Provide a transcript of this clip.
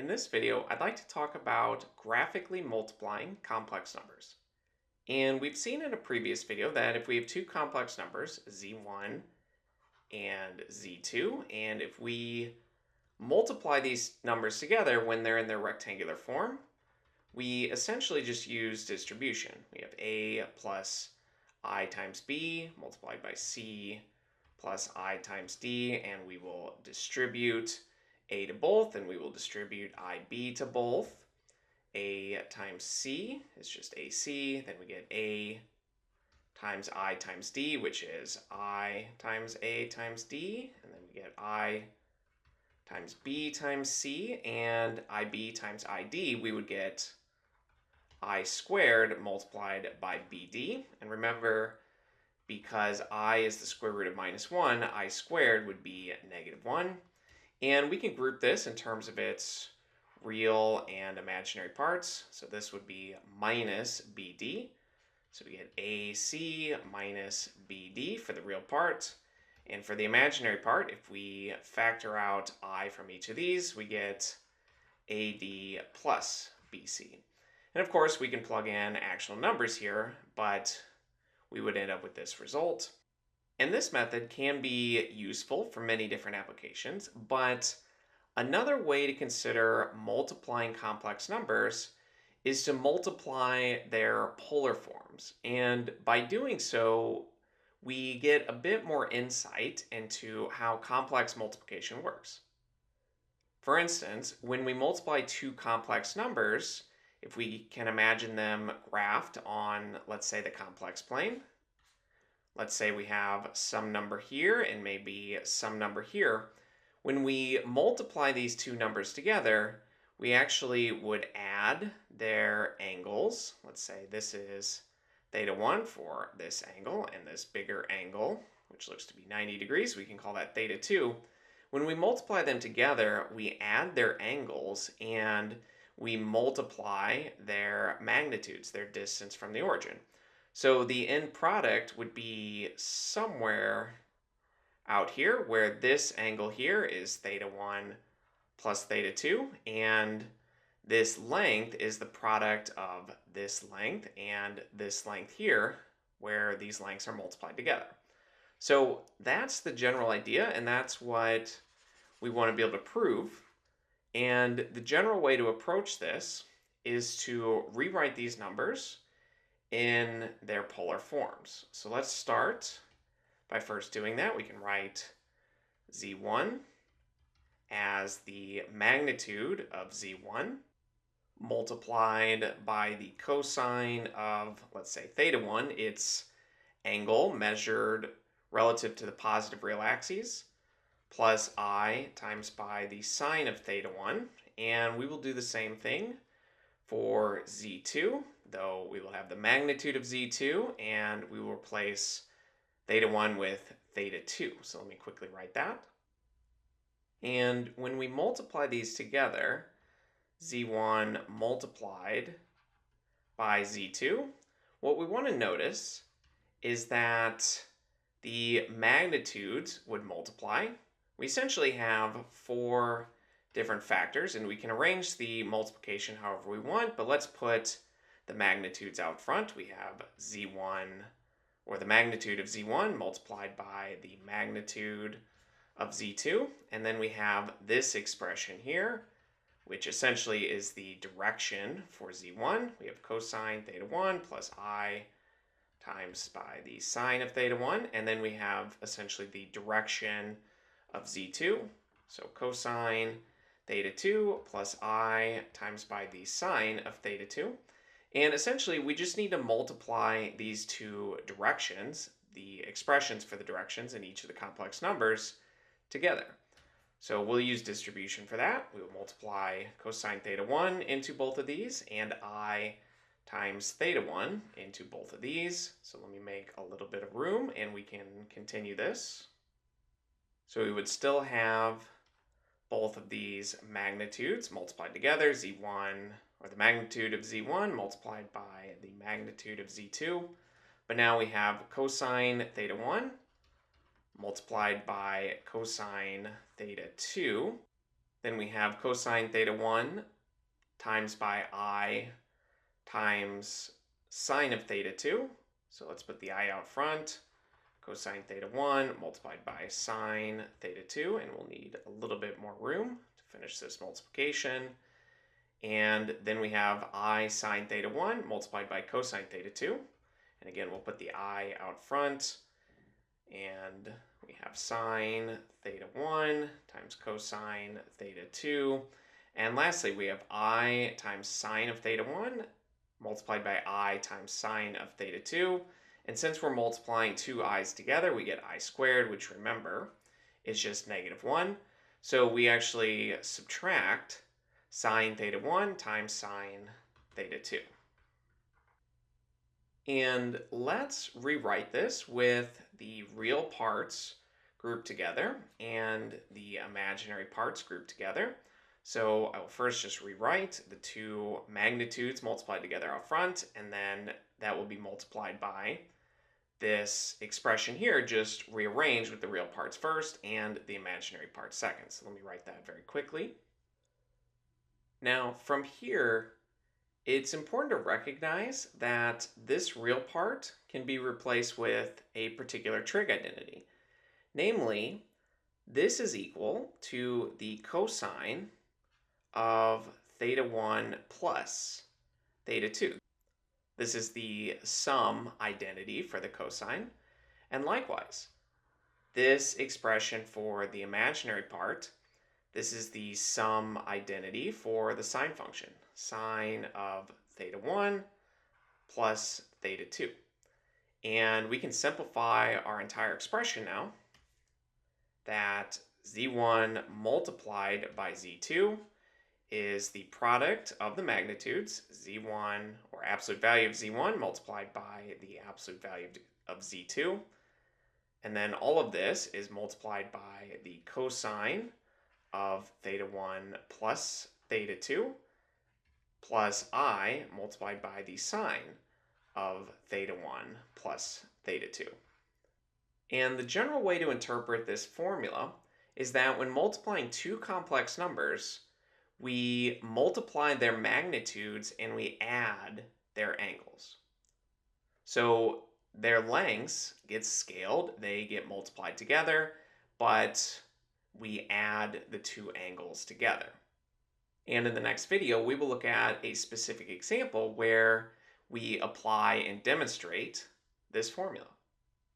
In this video, I'd like to talk about graphically multiplying complex numbers. And we've seen in a previous video that if we have two complex numbers, z1 and z2, and if we multiply these numbers together when they're in their rectangular form, we essentially just use distribution. We have a plus I times b multiplied by c plus I times d, and we will distribute a to both, and we will distribute ib to both. A times c is just ac, then we get a times I times d, which is I times a times d, and then we get I times b times c, and ib times id, we would get I squared multiplied by bd. And remember, because I is the square root of -1, I squared would be -1. And we can group this in terms of its real and imaginary parts. So this would be minus BD. So we get AC minus BD for the real part. And for the imaginary part, if we factor out I from each of these, we get AD plus BC. And of course, we can plug in actual numbers here, but we would end up with this result. And this method can be useful for many different applications, but another way to consider multiplying complex numbers is to multiply their polar forms. And by doing so, we get a bit more insight into how complex multiplication works. For instance, when we multiply two complex numbers, if we can imagine them graphed on, let's say, the complex plane, let's say we have some number here and maybe some number here. When we multiply these two numbers together, we actually would add their angles. Let's say this is theta 1 for this angle, and this bigger angle, which looks to be 90 degrees, we can call that theta 2. When we multiply them together, we add their angles and we multiply their magnitudes, their distance from the origin. So the end product would be somewhere out here where this angle here is theta 1 plus theta 2, and this length is the product of this length and this length here, where these lengths are multiplied together. So that's the general idea, and that's what we want to be able to prove. And the general way to approach this is to rewrite these numbers in their polar forms. So let's start by first doing that. We can write z1 as the magnitude of z1 multiplied by the cosine of, let's say, theta 1, its angle measured relative to the positive real axes, plus I times by the sine of theta 1. And we will do the same thing for z2, though we will have the magnitude of z2, and we will replace theta 1 with theta 2. So let me quickly write that. And when we multiply these together, z1 multiplied by z2, what we want to notice is that the magnitudes would multiply. We essentially have four different factors, and we can arrange the multiplication however we want, but let's put the magnitudes out front. We have z1, or the magnitude of z1 multiplied by the magnitude of z2, and then we have this expression here, which essentially is the direction for z1. We have cosine theta 1 plus I times by the sine of theta 1, and then we have essentially the direction of z2, so cosine theta 2 plus I times by the sine of theta 2. And essentially, we just need to multiply these two directions, the expressions for the directions in each of the complex numbers, together. So we'll use distribution for that. We will multiply cosine theta 1 into both of these, and I times theta 1 into both of these. So let me make a little bit of room, and we can continue this. So we would still have both of these magnitudes multiplied together, z1, or the magnitude of z1 multiplied by the magnitude of z2. But now we have cosine theta 1 multiplied by cosine theta 2. Then we have cosine theta 1 times by I times sine of theta 2. So let's put the I out front. Cosine theta 1 multiplied by sine theta 2, and we'll need a little bit more room to finish this multiplication. And then we have I sine theta 1 multiplied by cosine theta 2. And again, we'll put the I out front. And we have sine theta 1 times cosine theta 2. And lastly, we have I times sine of theta 1 multiplied by I times sine of theta 2. And since we're multiplying two i's together, we get I squared, which remember is just -1. So we actually subtract sine theta 1 times sine theta 2. And let's rewrite this with the real parts grouped together and the imaginary parts grouped together. So I will first just rewrite the two magnitudes multiplied together out front, and then that will be multiplied by this expression here, just rearranged with the real parts first and the imaginary parts second. So let me write that very quickly. Now from here, it's important to recognize that this real part can be replaced with a particular trig identity. Namely, this is equal to the cosine of theta 1 plus theta 2. This is the sum identity for the cosine. And likewise, this expression for the imaginary part, this is the sum identity for the sine function, sine of theta 1 plus theta 2. And we can simplify our entire expression now, that z1 multiplied by z2 is the product of the magnitudes, z1, or absolute value of z1 multiplied by the absolute value of z2. And then all of this is multiplied by the cosine of theta 1 plus theta 2 plus I multiplied by the sine of theta 1 plus theta 2. And the general way to interpret this formula is that when multiplying two complex numbers, we multiply their magnitudes and we add their angles. So their lengths get scaled, they get multiplied together, but we add the two angles together. And in the next video, we will look at a specific example where we apply and demonstrate this formula.